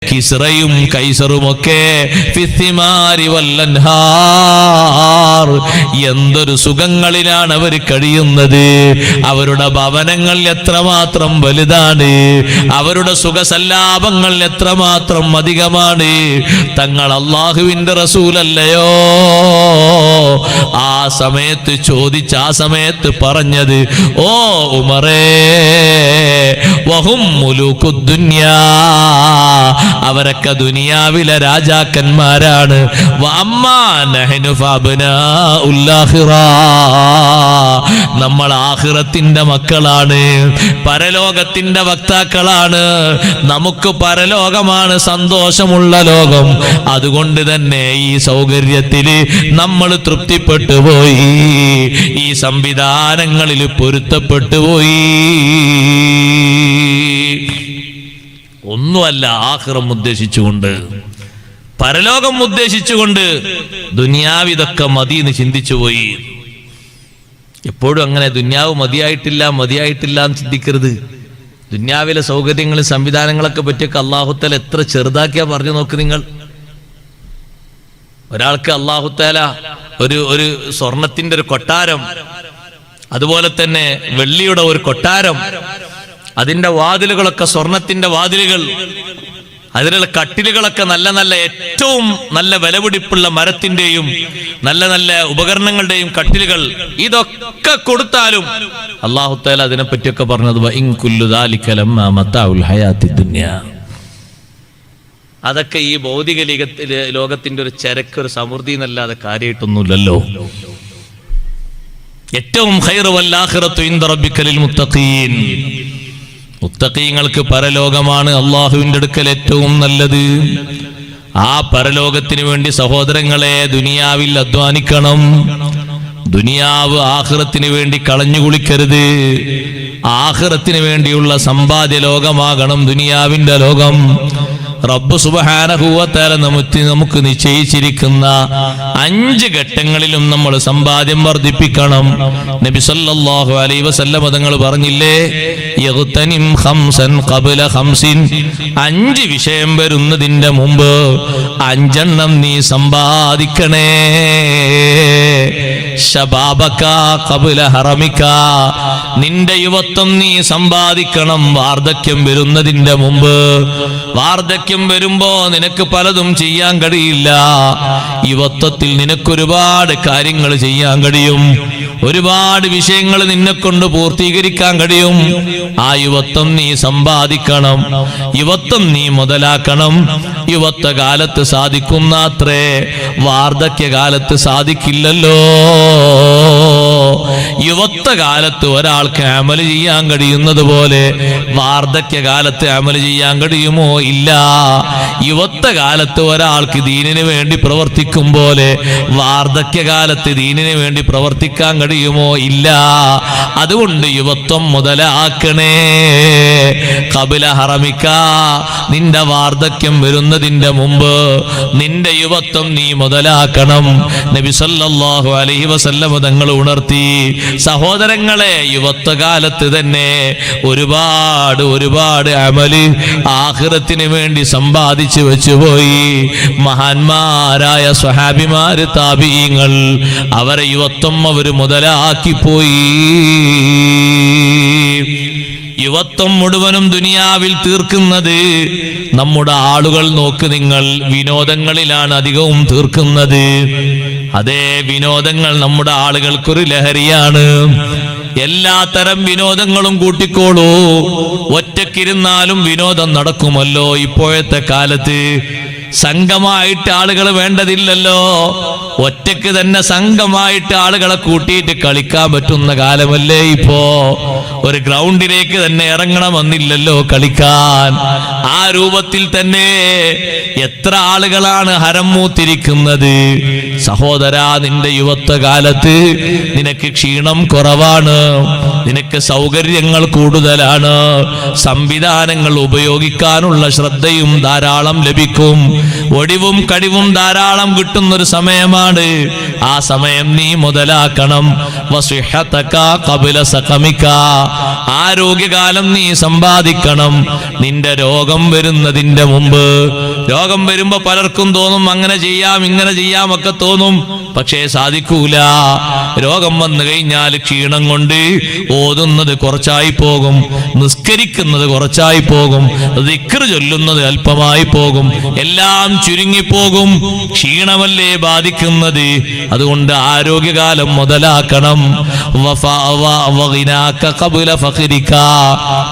കിസ്റയും കൈസറുമൊക്കെ ഫിസ്സിമാരി വല്ലൻഹാർ, എന്തൊരു സുഖങ്ങളിലാണ് അവർ കഴിയുന്നത്. അവരുടെ ഭവനങ്ങൾ എത്രമാത്രം വലുതാണ്, അവരുടെ സുഖസല്ലാപങ്ങൾ എത്രമാത്രം അധികമാണ്. തങ്ങൾ അല്ലാഹുവിന്റെ റസൂലല്ലയോ? ആ സമയത്ത് ചോദിച്ച, ആ സമയത്ത് പറഞ്ഞത്, ഓ ഉമറേ, വഹും മുലൂഖുദ് ദുനിയാ, അവരൊക്കെ ദുനിയാവിലെ രാജാക്കന്മാരാണ്. വഅമ്മാ നഹ്നു ഫഅബ്നാഉൽ ആഖിറ, നമ്മൾ ആഖിറത്തിന്റെ മക്കളാണ്, പരലോകത്തിന്റെ വക്താക്കളാണ്. നമുക്ക് പരലോകമാണ് സന്തോഷമുള്ള ലോകം. അതുകൊണ്ട് തന്നെ ഈ സൗകര്യത്തിൽ നമ്മൾ തൃപ്തിപ്പെട്ടു പോയി, ഈ സംവിധാനങ്ങളിൽ പൊരുത്തപ്പെട്ടു പോയി. ഒന്നുമല്ല, ആഖിറം ഉദ്ദേശിച്ചുകൊണ്ട്, പരലോകം ഉദ്ദേശിച്ചുകൊണ്ട് ദുനിയാവ് ഇതൊക്കെ മതി എന്ന് ചിന്തിച്ചു പോയി. എപ്പോഴും അങ്ങനെ ദുനിയാവ് മതിയായിട്ടില്ല എന്ന് ചിന്തിക്കരുത്. ദുനിയാവിലെ സൗകര്യങ്ങളും സംവിധാനങ്ങളൊക്കെ പറ്റിയൊക്കെ അല്ലാഹുത്തആല എത്ര ചെറുതാക്കിയാ പറഞ്ഞു നോക്ക് നിങ്ങൾ. ഒരാൾക്ക് അല്ലാഹുത്തആല ഒരു സ്വർണത്തിന്റെ ഒരു കൊട്ടാരം, അതുപോലെ തന്നെ വെള്ളിയുടെ ഒരു കൊട്ടാരം, അതിന്റെ വാതിലുകളൊക്കെ സ്വർണത്തിന്റെ വാതിലുകൾ, അതിലുള്ള കട്ടിലുകളൊക്കെ നല്ല നല്ല ഏറ്റവും നല്ല വിലപിടിപ്പുള്ള മരത്തിന്റെയും നല്ല നല്ല ഉപകരണങ്ങളുടെയും കട്ടിലുകൾ, ഇതൊക്കെ കൊടുത്താലും അല്ലാഹു തആല അതിനെപ്പറ്റിയൊക്കെ പറഞ്ഞത് വഇൻ കുല്ലു ദാലിക ലമ്മാ മതാഉൽ ഹയാത്തിദ് ദുനിയ, അതൊക്കെ ഈ ഭൗതിക ലോകത്തിന്റെ ഒരു ചരക്ക്, ഒരു സമൃദ്ധി എന്നല്ലാതെ കാര്യമായിട്ടൊന്നുമില്ലല്ലോ. ഏറ്റവും ഖൈറു വൽ ആഖിറത്തു ഇൻദ റബ്ബിക ലിൽ മുത്തഖീൻ, മുത്തഖീങ്ങൾക്ക് പരലോകമാണ് അല്ലാഹുവിന്റെ അടുക്കൽ ഏറ്റവും നല്ലത്. ആ പരലോകത്തിന് വേണ്ടി സഹോദരങ്ങളെ ദുനിയാവിൽ അധ്വാനിക്കണം. ദുനിയാവ് ആഖിറത്തിന് വേണ്ടി കളഞ്ഞു കുളിക്കരുത്. ആഖിറത്തിന് വേണ്ടിയുള്ള സമ്പാദ്യ ലോകമാകണം ദുനിയാവിന്റെ ലോകം. റബ്ബ് സുബ്ഹാനഹു വ തആല നമുക്ക് നിശ്ചയിച്ചിരിക്കുന്ന 5 ഘട്ടങ്ങളിലും നമ്മൾ സമ്പാദ്യം വർദ്ധിപ്പിക്കണം. നബി സല്ലല്ലാഹു അലൈഹി വസല്ലം തങ്ങൾ പറഞ്ഞില്ലേ, യഗ്തനിം ഖംസൻ ഖബ്ല ഖംസിൻ, 5 വിഷയം വരുന്നതിന്റെ മുമ്പ് 5 എണ്ണം നീ സമ്പാദിക്കണേ. ശബാബക ഖബ്ല ഹറമിക, നിന്റെ യുവത്വം നീ സമ്പാദിക്കണം വാർദ്ധക്യം വരുന്നതിന്റെ മുമ്പ്. വാർദ്ധക്യം വരുമ്പോ നിനക്ക് പലതും ചെയ്യാൻ കഴിയില്ല. യുവത്വത്തിൽ നിനക്കൊരുപാട് കാര്യങ്ങൾ ചെയ്യാൻ കഴിയും, ഒരുപാട് വിഷയങ്ങൾ നിന്നെ കൊണ്ട് പൂർത്തീകരിക്കാൻ കഴിയും. ആ യുവത്വം നീ സമ്പാദിക്കണം, യുവത്വം നീ മുതലാക്കണം. യുവത്വ കാലത്ത് സാധിക്കുന്ന അത്രേ വാർദ്ധക്യകാലത്ത് സാധിക്കില്ലല്ലോ. യുവത്വ കാലത്ത് ഒരാൾക്ക് അമല് ചെയ്യാൻ കഴിയുന്നത് പോലെ വാർദ്ധക്യകാലത്ത് അമല് ചെയ്യാൻ കഴിയുമോ? ഇല്ല. യുവത്വ കാലത്ത് ഒരാൾക്ക് ദീനിന് വേണ്ടി പ്രവർത്തിക്കും പോലെ വാർദ്ധക്യകാലത്ത് ദീനിന് വേണ്ടി പ്രവർത്തിക്കാൻ കഴിയുമോ? ഇല്ല. അതുകൊണ്ട് യുവത്വം മുതലാക്കണേ. ഖബ്ല ഹറമിക, നിന്റെ വാർദ്ധക്യം വരുന്നതിന്റെ മുമ്പ് നിന്റെ യുവത്വം നീ മുതലാക്കണം. നബി സല്ലല്ലാഹു അലൈഹി വസല്ലം തങ്ങൾ ഉണർത്തി, സഹോദരങ്ങളെ, യുവത്വകാലത്ത് തന്നെ ഒരുപാട് അമല് ആഖിറത്തിന് വേണ്ടി സമ്പാദിച്ചു വെച്ചുപോയി മഹാന്മാരായ സ്വഹാബിമാര്, താബിഈങ്ങൾ. അവരെ യുവത്വം അവർ മുതലാക്കിപ്പോയി. യുവത്വം മുഴുവനും ദുനിയാവിൽ തീർക്കുന്നത് നമ്മുടെ ആളുകൾ നോക്ക് നിങ്ങൾ, വിനോദങ്ങളിലാണ് അധികവും തീർക്കുന്നത്. അതേ വിനോദങ്ങൾ നമ്മുടെ ആളുകൾക്കൊരു ലഹരിയാണ്. എല്ലാ തരം വിനോദങ്ങളും കൂട്ടിക്കോളൂ. ഒറ്റക്കിരുന്നാലും വിനോദം നടക്കുമല്ലോ ഇപ്പോഴത്തെ കാലത്ത്. സംഘമായിട്ട് ആളുകൾ വേണ്ടതില്ലല്ലോ. ഒറ്റക്ക് തന്നെ സംഘമായിട്ട് ആളുകളെ കൂട്ടിയിട്ട് കളിക്കാൻ പറ്റുന്ന കാലമല്ലേ ഇപ്പോ. ഒരു ഗ്രൗണ്ടിലേക്ക് തന്നെ ഇറങ്ങണമെന്നില്ലല്ലോ കളിക്കാൻ. ആ രൂപത്തിൽ തന്നെ എത്ര ആളുകളാണ് ഹരം മൂത്തിരിക്കുന്നത്. സഹോദരാ, നിന്റെ യുവത്വകാലത്ത് നിനക്ക് ക്ഷീണം കുറവാണ്, നിനക്ക് സൗകര്യങ്ങൾ കൂടുതലാണ്, സംവിധാനങ്ങൾ ഉപയോഗിക്കാനുള്ള ശ്രദ്ധയും ധാരാളം ലഭിക്കും, ഒടിവും കടിവും ധാരാളം കിട്ടുന്നൊരു സമയമാണ്. സമയമാണ്. ആ സമയം നീ മുതലാക്കണം. വസിഹതക ഖബ്ല സഖമിക, ആരോഗ്യകാലം നീ സമ്പാദിക്കണം നിന്റെ രോഗം വരുന്നതിന്റെ മുമ്പ്. രോഗം വരുമ്പോ പലർക്കും തോന്നും അങ്ങനെ ചെയ്യാം ഇങ്ങനെ ചെയ്യാം ഒക്കെ തോന്നും, പക്ഷേ സാധിക്കൂല. രോഗം വന്നു കഴിഞ്ഞാൽ ക്ഷീണം കൊണ്ട് ഓതുന്നത് കുറച്ചായി പോകും, നിസ്കരിക്കുന്നത് കുറച്ചായി പോകും, ദിക്ർ ചൊല്ലുന്നത് അല്പമായി പോകും, എല്ലാം ചുരുങ്ങിപ്പോകും. ക്ഷീണമല്ലേ ബാധിക്കുന്നത്. അതുകൊണ്ട് ആരോഗ്യകാലം മുതലാക്കണം.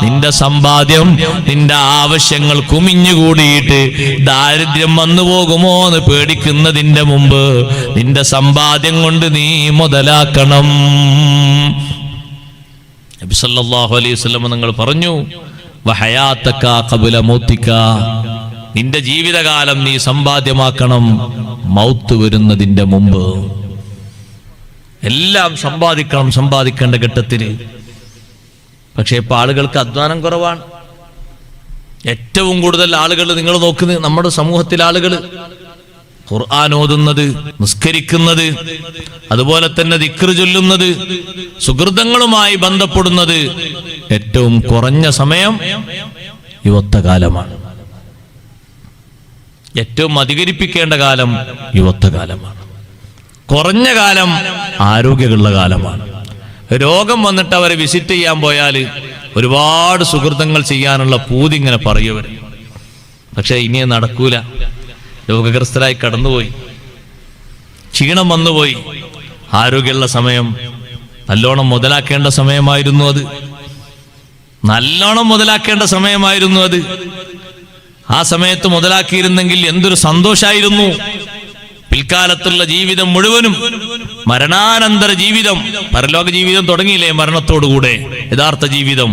നിന്റെ സമ്പാദ്യം നിന്റെ ആവശ്യങ്ങൾ കുമിഞ്ഞുകൂടിയിട്ട് ദാരിദ്ര്യം വന്നു പോകുമോ എന്ന് പേടിക്കുന്നതിന്റെ മുമ്പ് നിന്റെ സമ്പാദ്യം കൊണ്ട് നീ മുതലാക്കണം. നബി സല്ലല്ലാഹു അലൈഹി വസല്ലം നിങ്ങൾ പറഞ്ഞു, വഹയാതക ഖബ്ല മൗതിക, നിന്റെ ജീവിതകാലം നീ സമ്പാദ്യമാക്കണം മൗത്ത് വരുന്നതിന്റെ മുമ്പ്. എല്ലാം സമ്പാദിക്കണം സമ്പാദിക്കേണ്ട ഘട്ടത്തില്. പക്ഷെ ഇപ്പൊ ആളുകൾക്ക് അധ്വാനം കുറവാണ്. ഏറ്റവും കൂടുതൽ ആളുകൾ നിങ്ങൾ നോക്കുന്നത് നമ്മുടെ സമൂഹത്തിലെ ആളുകൾ ഖുർആൻ ഓതുന്നത്, നിസ്കരിക്കുന്നത്, അതുപോലെ തന്നെ ദിക്ർ ചൊല്ലുന്നത്, സുഹൃതങ്ങളുമായി ബന്ധപ്പെടുന്നത് ഏറ്റവും കുറഞ്ഞ സമയം യുവത്വകാലമാണ്. ഏറ്റവും അധികരിപ്പിക്കേണ്ട കാലം യുവത്വകാലമാണ്. കുറഞ്ഞ കാലം ആരോഗ്യമുള്ള കാലമാണ്. രോഗം വന്നിട്ട് അവരെ വിസിറ്റ് ചെയ്യാൻ പോയാൽ ഒരുപാട് സുഹൃതങ്ങൾ ചെയ്യാനുള്ള പൂതി ഇങ്ങനെ പറയുവർ. പക്ഷെ ഇനി നടക്കൂല. രോഗഗ്രസ്തരായി കടന്നുപോയി, ക്ഷീണം വന്നുപോയി. ആരോഗ്യമുള്ള സമയം നല്ലോണം മുതലാക്കേണ്ട സമയമായിരുന്നു അത്. നല്ലോണം മുതലാക്കേണ്ട സമയമായിരുന്നു അത്. ആ സമയത്ത് മുതലാക്കിയിരുന്നെങ്കിൽ എന്തൊരു സന്തോഷായിരുന്നു. പിൽക്കാലത്തുള്ള ജീവിതം മുഴുവനും, മരണാനന്തര ജീവിതം, പരലോക ജീവിതം തുടങ്ങിയില്ലേ മരണത്തോടുകൂടെ, യഥാർത്ഥ ജീവിതം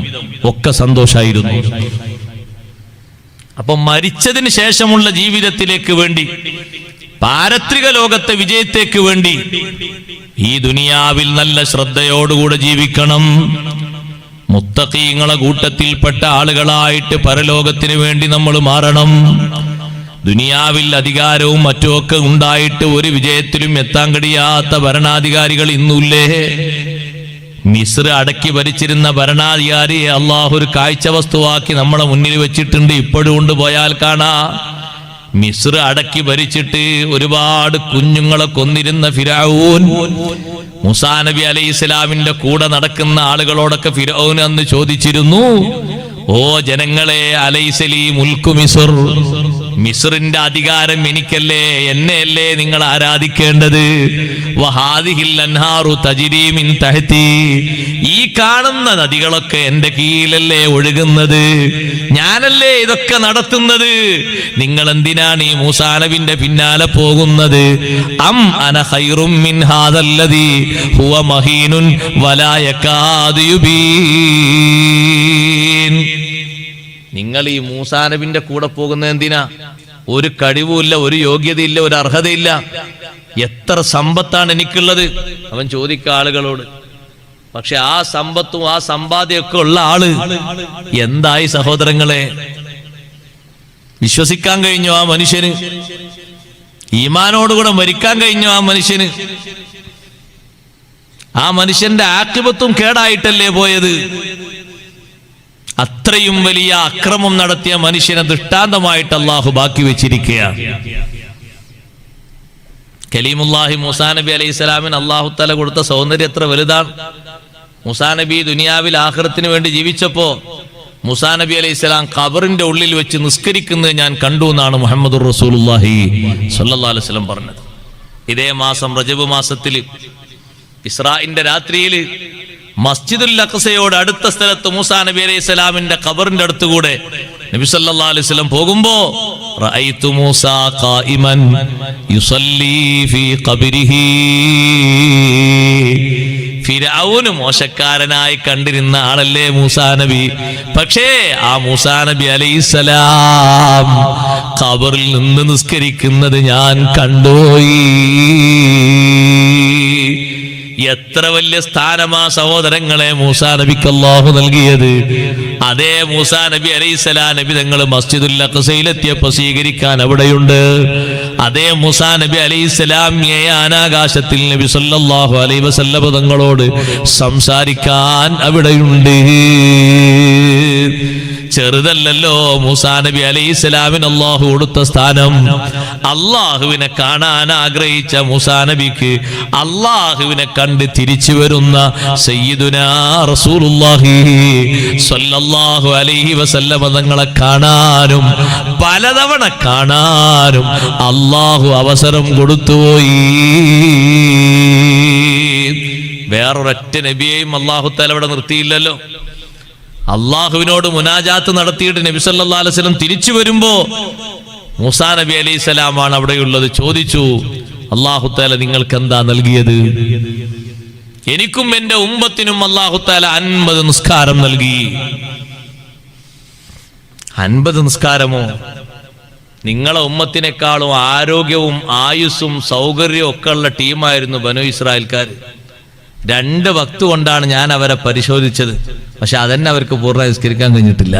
ഒക്കെ സന്തോഷായിരുന്നു. അപ്പൊ മരിച്ചതിന് ശേഷമുള്ള ജീവിതത്തിലേക്ക് വേണ്ടി, പാരത്രിക ലോകത്തെ വിജയത്തേക്ക് വേണ്ടി ഈ ദുനിയാവിൽ നല്ല ശ്രദ്ധയോടുകൂടെ ജീവിക്കണം. മുത്തഖീങ്ങളെ കൂട്ടത്തിൽപ്പെട്ട ആളുകളായിട്ട് പരലോകത്തിന് വേണ്ടി നമ്മൾ മാറണം. ദുനിയാവിൽ അധികാരവും മറ്റുമൊക്കെ ഉണ്ടായിട്ട് ഒരു വിജയത്തിലും എത്താൻ കഴിയാത്ത ഭരണാധികാരികൾ ഇന്നുല്ലേ? മിസ്ർ അടക്കി ഭരിച്ചിരുന്ന ഭരണാധികാരിയെ അള്ളാഹു ഒരു കാഴ്ച വസ്തുവാക്കി നമ്മളെ മുന്നിൽ വെച്ചിട്ടുണ്ട്. ഇപ്പോഴും കൊണ്ടുപോയാൽ കാണാ. മിസ്ർ അടക്കി ഭരിച്ചിട്ട് ഒരുപാട് കുഞ്ഞുങ്ങളെ കൊന്നിരുന്ന ഫിറഔൻ, മൂസാ നബി അലൈഹി ഇസ്ലാമിന്റെ കൂടെ നടക്കുന്ന ആളുകളോടൊക്കെ ഫിറഔൻ അന്ന് ചോദിച്ചിരുന്നു, ഓ ജനങ്ങളെ, അലൈസലി മുൽക്കു മിസ്ർ, മിസ്റിന്റെ അധികാരം എനിക്കല്ലേ, എന്നെയല്ലേ നിങ്ങൾ ആരാധിക്കേണ്ടത്? വഹാദിഹിൽ അൻഹാറു തജ്രി മിൻ തഹ്തി, ഈ കാണുന്ന നദികളൊക്കെ എന്റെ കീഴിലല്ലേ ഒഴുകുന്നത്, ഞാനല്ലേ ഇതൊക്കെ നടത്തുന്നത്. നിങ്ങൾ എന്തിനാണ് ഈ മൂസാ നബിന്റെ പിന്നാലെ പോകുന്നത്? അം അന ഖൈറും മിൻ ഹാദല്ലദി ഹുവ മഹീനുൻ വലാ യകാദു യുബീൻ. നിങ്ങൾ ഈ മൂസാ നബിന്റെ കൂടെ പോകുന്നത് എന്തിനാ? ഒരു കഴിവുമില്ല, ഒരു യോഗ്യതയില്ല, ഒരു അർഹതയില്ല. എത്ര സമ്പത്താണ് എനിക്കുള്ളത് അവൻ ചോദിക്ക ആളുകളോട്. പക്ഷെ ആ സമ്പത്തും ആ സമ്പാദ്യമൊക്കെ ഉള്ള ആള് എന്തായി സഹോദരങ്ങളെ? വിശ്വസിക്കാൻ കഴിഞ്ഞോ ആ മനുഷ്യന്? ഈമാനോടുകൂടെ മരിക്കാൻ കഴിഞ്ഞോ ആ മനുഷ്യന്? ആ മനുഷ്യന്റെ ആഖിബത്തും കേടായിട്ടല്ലേ പോയത്? അത്രയും വലിയ അക്രമം നടത്തിയ മനുഷ്യനെ ദൃഷ്ടാന്തമായിട്ട് അള്ളാഹു ബാക്കി വെച്ചിരിക്കുകയാണ്. കലീമുല്ലാഹി മൂസാ നബി അലൈഹി സ്വലാമിന് അള്ളാഹു തആല കൊടുത്ത സൗന്ദര്യം എത്ര വലുതാണ്. മൂസാ നബി ദുനിയാവിൽ ആഖിറത്തിന് വേണ്ടി ജീവിച്ചപ്പോ മൂസാ നബി അലൈഹി സ്വലാം ഖബറിന്റെ ഉള്ളിൽ വെച്ച് നിസ്കരിക്കുന്നത് ഞാൻ കണ്ടു എന്നാണ് മുഹമ്മദുർ റസൂലുള്ളാഹി സ്വല്ലല്ലാഹു അലൈഹി വസല്ലം പറഞ്ഞത്. ഇതേ മാസം റജബ് മാസത്തിൽ ഇസ്രാഇന്റെ രാത്രിയിൽ മസ്ജിദുൽ അഖ്സയോട് അടുത്ത സ്ഥലത്ത് മൂസാ നബി അലൈഹി സ്വലാമിന്റെ ഖബറിന്റെ അടുത്തുകൂടെ നബി സല്ലല്ലാഹു അലൈഹി വസല്ലം പോകുമ്പോ റഅയ്തു മൂസാ ഖായിമൻ യുസല്ലി ഫീ ഖബരിഹി. ഫിർഔന് മോശക്കാരനായി കണ്ടിരുന്ന ആളല്ലേ മൂസാ നബി. പക്ഷേ ആ മൂസാ നബി അലൈഹിസ്സലാം ഖബറിൽ നിന്ന് നിസ്കരിക്കുന്നത് ഞാൻ കണ്ടോയി. എത്ര വലിയ സ്ഥാനമാ സഹോദരങ്ങളെ മൂസാ നബിക്ക് അല്ലാഹു നൽകിയത്. അതേ മൂസാ നബി അലൈഹിസ്സലാം നബി തങ്ങൾ മസ്ജിദുൽ അഖ്സയിലെത്തിയപ്പോൾ സ്വീകരിക്കാൻ അവിടെയുണ്ട്. അതേ മൂസാ നബി അലൈഹിസ്സലാം ആകാശത്തിൽ നബി സല്ലല്ലാഹു അലൈഹി വസല്ലം തങ്ങളോട് സംസാരിക്കാൻ അവിടെയുണ്ട്. ചെറുതല്ലല്ലോ മൂസാ നബി അലൈഹിസ്സലാമിന് അല്ലാഹു കൊടുത്ത സ്ഥാനം. അള്ളാഹുവിനെ കാണാൻ ആഗ്രഹിച്ച മൂസാ നബിക്ക് അള്ളാഹുവിനെ കണ്ട് തിരിച്ചു വരുന്ന സയ്യിദുനാ റസൂലുള്ളാഹി സ്വല്ലല്ലാഹു അലൈഹി വസല്ലം തങ്ങളെ കാണാനും പലതവണ കാണാനും അള്ളാഹു അവസരം കൊടുത്തുപോയി. വേറൊരൊറ്റ നബിയെയും അല്ലാഹു തആല ഇവിടെ നിർത്തിയില്ലല്ലോ. അള്ളാഹുവിനോട് മുനാജാത്ത് നടത്തിയിട്ട് നബി സല്ലല്ലാഹു അലൈഹി വസല്ലം തിരിച്ചു വരുമ്പോ മൂസാ നബി അലൈഹിസ്സലാമാണ് അവിടെയുള്ളത്. ചോദിച്ചു, അല്ലാഹു തആല നിങ്ങൾക്ക് എന്താ നൽകിയത്? എനിക്കും എന്റെ ഉമ്മത്തിനും അല്ലാഹു തആല 50 നിസ്കാരം നൽകി. 50 നിസ്കാരമോ? നിങ്ങളെ ഉമ്മത്തിനേക്കാളും ആരോഗ്യവും ആയുസ്സും സൗകര്യവും ഒക്കെ ഉള്ള ടീമായിരുന്നു ബനു ഇസ്രായേൽക്കാർ. 2 വക്ത് കൊണ്ടാണ് ഞാൻ അവരെ പരിശോധിച്ചത്. പക്ഷെ അതന്നെ അവർക്ക് പൂർണ്ണ നിസ്കരിക്കാൻ കഴിഞ്ഞിട്ടില്ല.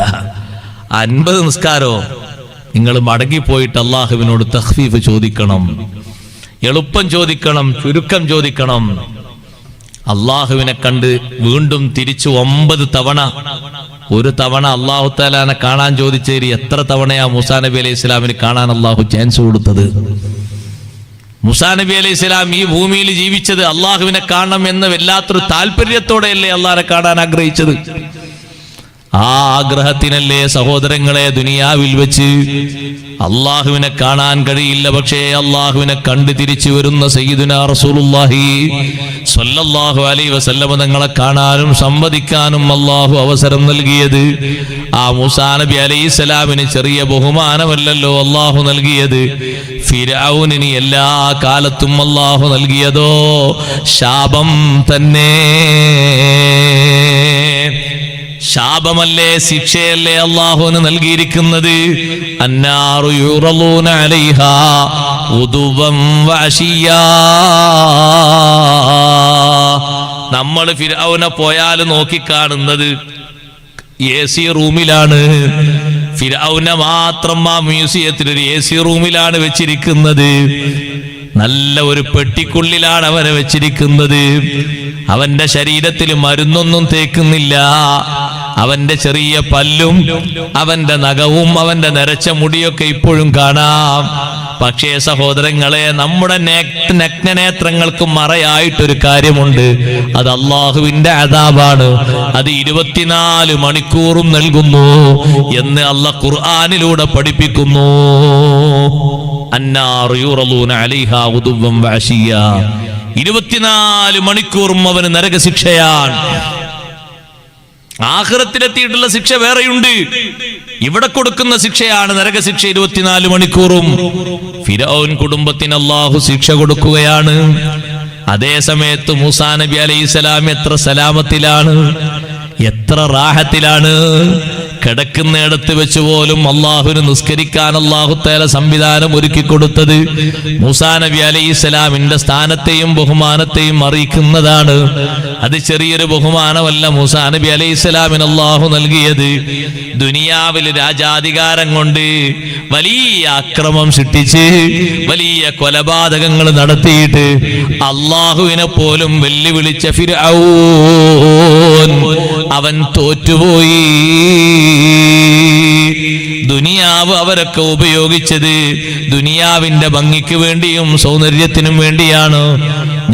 50 നിസ്കാരോ? നിങ്ങൾ മടങ്ങിപ്പോയിട്ട് അള്ളാഹുവിനോട് തഖ്ഫീഫ് ചോദിക്കണം, എളുപ്പം ചോദിക്കണം, ചുരുക്കം ചോദിക്കണം. അള്ളാഹുവിനെ കണ്ട് വീണ്ടും തിരിച്ചു 9 തവണ. ഒരു തവണ അള്ളാഹു തആലാനെ കാണാൻ ചോദിച്ചേരി എത്ര തവണയാ മൂസാ നബി അലൈഹി ഇസ്ലാമിന് കാണാൻ അള്ളാഹു ചാൻസ് കൊടുത്തത്? മൂസാ നബി അലൈഹി സ്വലാം ഈ ഭൂമിയിൽ ജീവിച്ചത് അള്ളാഹുവിനെ കാണണം എന്ന വല്ലാത്തൊരു താല്പര്യത്തോടെയല്ലേ അള്ളാഹിനെ കാണാൻ ആഗ്രഹിച്ചത്? ആ ആഗ്രഹത്തിനല്ലേ സഹോദരങ്ങളെ ദുനിയാവിൽ വെച്ച് അള്ളാഹുവിനെ കാണാൻ കഴിയില്ല, പക്ഷേ അള്ളാഹുവിനെ കണ്ട് തിരിച്ചു വരുന്ന സയ്യിദുനാ റസൂലുള്ളാഹി സ്വല്ലല്ലാഹു അലൈഹി വസല്ലം തങ്ങളെ കാണാനും സംവദിക്കാനും അള്ളാഹു അവസരം നൽകിയത്. ആ മൂസാ നബി അലൈഹിസ്സലാമിന് ചെറിയ ബഹുമാനമല്ലല്ലോ അള്ളാഹു നൽകിയത്. ഫിർഔനിന് എല്ലാ കാലത്തും അള്ളാഹു നൽകിയതോ ശാപം തന്നെ. ശാപമല്ലേ, ശിക്ഷയല്ലേ അല്ലാഹുവിന് നൽകിയിരിക്കുന്നത്? അന്നാറു യുറലൂന അലൈഹാ ഉദുവൻ വഅശിയ്യാ. നമ്മൾ ഫിർഔനെ പോയാൽ നോക്കിക്കാണുന്നത് AC റൂമിലാണ്. ഫിർഔനെ മാത്രം ആ മ്യൂസിയത്തിൽ ഒരു AC റൂമിലാണ് വെച്ചിരിക്കുന്നത്. നല്ല ഒരു പെട്ടിക്കുള്ളിലാണ് അവനെ വെച്ചിരിക്കുന്നത്. അവന്റെ ശരീരത്തിൽ മരുന്നൊന്നും തേക്കുന്നില്ല. അവന്റെ ചെറിയ പല്ലും അവന്റെ നഖവും അവന്റെ നരച്ച മുടിയൊക്കെ ഇപ്പോഴും കാണാം. പക്ഷേ സഹോദരങ്ങളെ, നമ്മുടെ നഗ്നനേത്രങ്ങൾക്ക് മറയായിട്ടൊരു കാര്യമുണ്ട്. അത് അള്ളാഹുവിന്റെ അദാബാണ്. അത് 24 മണിക്കൂറും നൽകുന്നു എന്ന് അല്ലാഹ് ഖുർആനിലൂടെ പഠിപ്പിക്കുന്നു. അന്നാറു യുറലൂന അലൈഹാ ഉദുവൻ വഅശിയ്യാ. 24 മണിക്കൂറും അവന് നരകശിക്ഷയാണ്. ആഖിറത്തിലെത്തിയിട്ടുള്ള ശിക്ഷ വേറെയുണ്ട്. ഇവിടെ കൊടുക്കുന്ന ശിക്ഷയാണ് നരകശിക്ഷ 24 മണിക്കൂറും. ഫിർഔൻ കുടുംബത്തിന് അല്ലാഹു ശിക്ഷ കൊടുക്കുകയാണ്. അതേ സമയത്ത് മൂസാ നബി അലൈഹിസ്സലാം എത്ര സലാമത്തിലാണ്, എത്ര റാഹത്തിലാണ്. കിടക്കുന്നിടത്ത് വെച്ച് പോലും അള്ളാഹുവിന് നിസ്കരിക്കാൻ അല്ലാഹു തആല സംവിധാനം ഒരുക്കി കൊടുത്തത് മൂസാ നബി അലൈഹിസ്സലാമിന്റെ സ്ഥാനത്തെയും ബഹുമാനത്തെയും അറിയിക്കുന്നതാണ്. അത് ചെറിയൊരു ബഹുമാനമല്ല മൂസാ നബി അലൈഹിസ്സലാമിന് അല്ലാഹു നൽകിയത്. ദുനിയാവിൽ രാജാധികാരം കൊണ്ട് വലിയ അക്രമം സൃഷ്ടിച്ച് വലിയ കൊലപാതകങ്ങൾ നടത്തിയിട്ട് അള്ളാഹുവിനെ പോലും വെല്ലുവിളിച്ച ഫിർഔൻ അവൻ തോറ്റുപോയി. ദുനിയാവ് അവരൊക്കെ ഉപയോഗിച്ചത് ദുനിയാവിന്റെ ഭംഗിക്ക് വേണ്ടിയും സൗന്ദര്യത്തിനും വേണ്ടിയാണ്.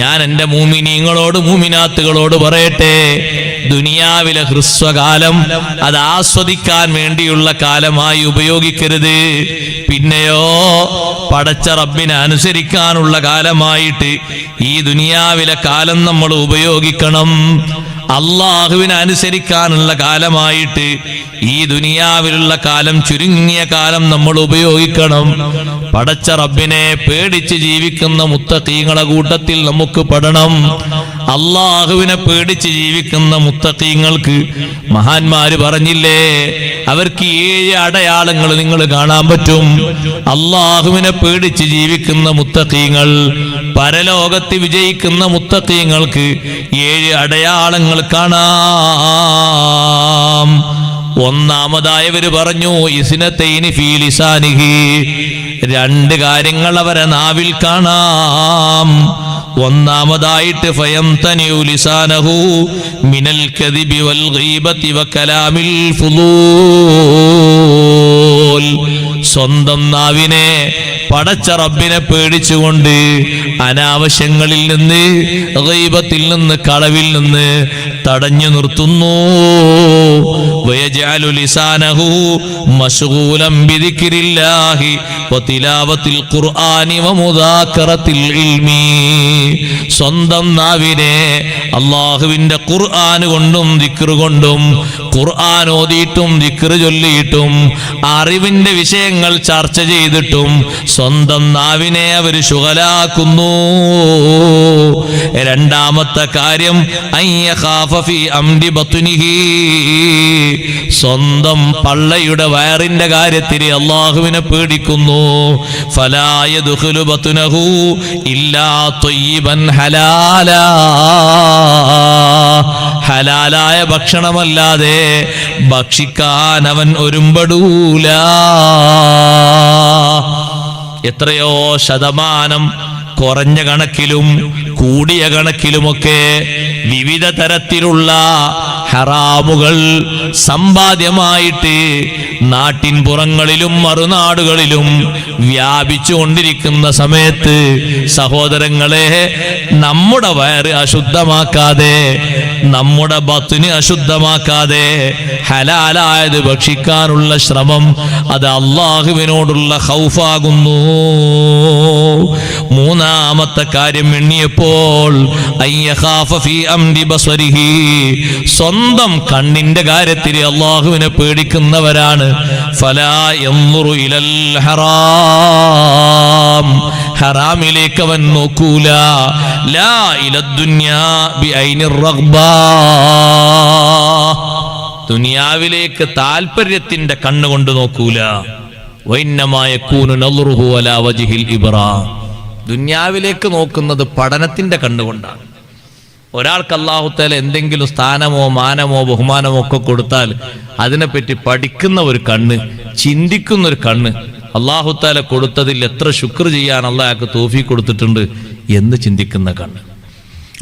ഞാൻ എന്റെ മൂമിനീങ്ങളോട് മൂമിനാത്തുകളോട് പറയട്ടെ, ദുനിയാവിലെ ഹ്രസ്വകാലം അത് ആസ്വദിക്കാൻ വേണ്ടിയുള്ള കാലമായി ഉപയോഗിക്കരുത്. പിന്നെയോ പടച്ച റബ്ബിനെ അനുസരിക്കാനുള്ള കാലമായിട്ട് ഈ ദുനിയാവിലെ കാലം നമ്മൾ ഉപയോഗിക്കണം. അള്ളാഹുവിനെ അനുസരിക്കാനുള്ള കാലമായിട്ട് ഈ ദുനിയാവിലുള്ള കാലം, ചുരുങ്ങിയ കാലം നമ്മൾ ഉപയോഗിക്കണം. പടച്ച റബ്ബിനെ പേടിച്ച് ജീവിക്കുന്ന മുത്തഖീങ്ങളെ കൂട്ടത്തിൽ നമുക്ക് പെടണം. അള്ളാഹുവിനെ പേടിച്ച് ജീവിക്കുന്ന മുത്തഖീങ്ങൾക്ക് മഹാന്മാര് പറഞ്ഞില്ലേ, അവർക്ക് 7 അടയാളങ്ങൾ നിങ്ങൾ കാണാൻ പറ്റും. അള്ളാഹുവിനെ പേടിച്ച് ജീവിക്കുന്ന മുത്തഖീങ്ങൾ, പരലോകത്ത് വിജയിക്കുന്ന മുത്തഖീങ്ങൾക്ക് 7 അടയാളങ്ങൾ കാണാം. ഒന്നാമതായവര് പറഞ്ഞു, ഇസ്നതൈനി ഫീ ലിസാനിഹി, രണ്ട് കാര്യങ്ങൾ അവരെ നാവിൽ കാണാം. ഒന്നാമതായിട്ട് ഫയംതനിഉ ലിസാനഹു മിനൽ കദിബി വൽ ഗീബതി വകലാമിൽ ഫുളൂൽ. സ്വന്തം നാവിനെ പടച്ച റബ്ബിനെ പേടിച്ചുകൊണ്ട് അനാവശ്യങ്ങളിൽ നിന്ന്, ഗീബത്തിൽ നിന്ന്, കളവിൽ നിന്ന് തടഞ്ഞു നിർത്തുന്നു. വയജഅലു ലിസാനഹു മശ്ഗൂലൻ ബിദിക്രില്ലാഹി വതിലാവത്തിൽ ഖുർആനി വമുദാക്കറത്തിൽ ഇൽമി. സ്വന്തം നാവിനെ അല്ലാഹുവിന്റെ ഖുർആൻ കൊണ്ടും ദിക്ർ കൊണ്ടും, ഖുർആൻ ഓതിയിട്ടും ദിക്ർ ചൊല്ലിയിട്ടും അറിവിന്റെ വിഷയങ്ങൾ ചർച്ച ചെയ്തിട്ടും സ്വന്തം നാവിനെ അവർ ശുഗലാക്കുന്നു. രണ്ടാമത്തെ കാര്യം അയ്യഖാഫ ഫീ അംരി ബത്നിഹി. സ്വന്തം പള്ളയുടെ വയറിന്റെ കാര്യത്തിൽ അല്ലാഹുവിനെ പേടിക്കുന്നു. ഫലാ യദ്ഖുലു ബത്നഹു ഇല്ലാ ത്വയ്യിബൻ ഹലാലാ. ഹലാലായ ഭക്ഷണമല്ലാതെ ഭക്ഷിക്കാൻ അവൻ ഒരുമ്പടൂല. എത്രയോ ശതമാനം കുറഞ്ഞ കണക്കിലും കൂടിയ കണക്കിലുമൊക്കെ വിവിധ തരത്തിലുള്ള ഹറാമുകൾ സമ്പാദ്യമായിട്ട് നാട്ടിൻ പുറങ്ങളിലും മറുനാടുകളിലും വ്യാപിച്ചു കൊണ്ടിരിക്കുന്ന സമയത്ത് സഹോദരങ്ങളെ, നമ്മുടെ വയറ് അശുദ്ധമാക്കാതെ, നമ്മുടെ ബത്ന് അശുദ്ധമാക്കാതെ ഹലാലായത് ഭക്ഷിക്കാനുള്ള ശ്രമം അത് അല്ലാഹുവിനോടുള്ള ഖൗഫാകുന്നു. മൂന്നാമത്തെ കാര്യം എണ്ണിയപ്പോൾ അയ്യഖാഫ ഫീ അംരി ബസ്വരിഹി. സ്വന്തം കണ്ണിന്റെ കാര്യത്തിൽ അല്ലാഹുവിനെ പേടിക്കുന്നവരാണ്. ഫലാ യൻദുറു ഇലൽ ഹറാം. ഹറാമിലേക്ക് അവൻ നോക്കൂല. ലാ ഇലദ്ദുനിയാ ബിഐനിർ റഗ്ബ. ദുനിയാവിലേക്ക് താല്പര്യത്തിന്റെ കണ്ണുകൊണ്ട് നോക്കൂല. വഇന്നമാ യകൂനു നദ്റുഹു അലാ വജ്ഹിൽ ഇബ്റാ. ദുനിയാവിലേക്ക് നോക്കുന്നത് പഠനത്തിന്റെ കണ്ണുകൊണ്ടാണ്. ഒരാൾക്ക് അല്ലാഹു തആല എന്തെങ്കിലും സ്ഥാനമോ മാനമോ ബഹുമാനമോ ഒക്കെ കൊടുത്താൽ അതിനെപ്പറ്റി പഠിക്കുന്ന ഒരു കണ്ണ്, ചിന്തിക്കുന്ന ഒരു കണ്ണ്, അല്ലാഹു തആല കൊടുത്തതിൽ എത്ര ശുക്ർ ചെയ്യാൻ അല്ലാഹു തൗഫീഖ് കൊടുത്തിട്ടുണ്ട് എന്ന് ചിന്തിക്കുന്ന കണ്ണ്.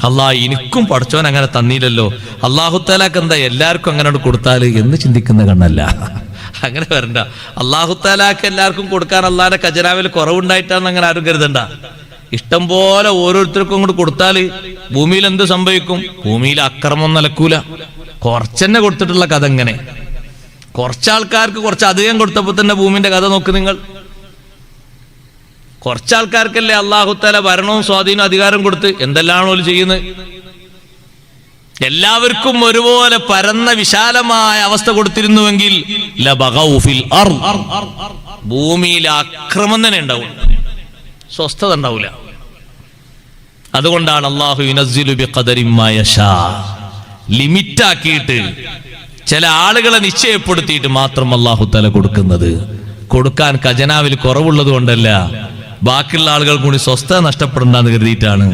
അല്ലാഹ് എനിക്കും പഠിച്ചവൻ അങ്ങനെ തന്നില്ലല്ലോ, അല്ലാഹു തആലക്ക് എന്താ എല്ലാവർക്കും അങ്ങനെ കൊടുത്താൽ എന്ന് ചിന്തിക്കുന്ന കണ്ണല്ല. അങ്ങനെ വരണ്ട. അല്ലാഹു തആലക്ക് എല്ലാവർക്കും കൊടുക്കാൻ അല്ലാഹുവിന്റെ ഖജനാവിൽ കുറവുണ്ടായിട്ടാണെന്ന് അങ്ങനെ ആരും കരുതണ്ട. ഇഷ്ടം പോലെ ഓരോരുത്തർക്കും അങ്ങോട്ട് കൊടുത്താൽ ഭൂമിയിൽ എന്ത് സംഭവിക്കും? ഭൂമിയിൽ അക്രമം നടക്കൂല. കുറച്ചെന്നെ കൊടുത്തിട്ടുള്ള കഥ എങ്ങനെ? കുറച്ചാൾക്കാർക്ക് കുറച്ച് അധികം കൊടുത്തപ്പോൾ തന്നെ ഭൂമിന്റെ കഥ നോക്ക് നിങ്ങൾ. കുറച്ചാൾക്കാർക്കല്ലേ അല്ലാഹു തആല ഭരണവും സ്വാധീനവും അധികാരം കൊടുത്ത് എന്തെല്ലാണോ ചെയ്യുന്നത്? എല്ലാവർക്കും ഒരുപോലെ പരന്ന വിശാലമായ അവസ്ഥ കൊടുത്തിരുന്നുവെങ്കിൽ ലബഗൗ ഫിൽ അർദ്. ഭൂമിയിൽ അക്രമം തന്നെ ഉണ്ടാവും, സ്വസ്ഥത ഉണ്ടാവില്ല. അതുകൊണ്ടാണ് അല്ലാഹു യുനസ്സിലു ബിഖദരി മാ യശാ. ലിമിറ്റാക്കിയിട്ട് ചില ആളുകളെ നിശ്ചയപ്പെടുത്തിയിട്ട് മാത്രം അല്ലാഹു തആല കൊടുക്കുന്നത്. കൊടുക്കാൻ ഖജനാവിൽ കുറവുള്ളത് കൊണ്ടല്ല, ബാക്കിയുള്ള ആളുകൾ കൂടി സ്വസ്ഥത നഷ്ടപ്പെടണ്ടെന്ന് കരുതിയിട്ടാണ്.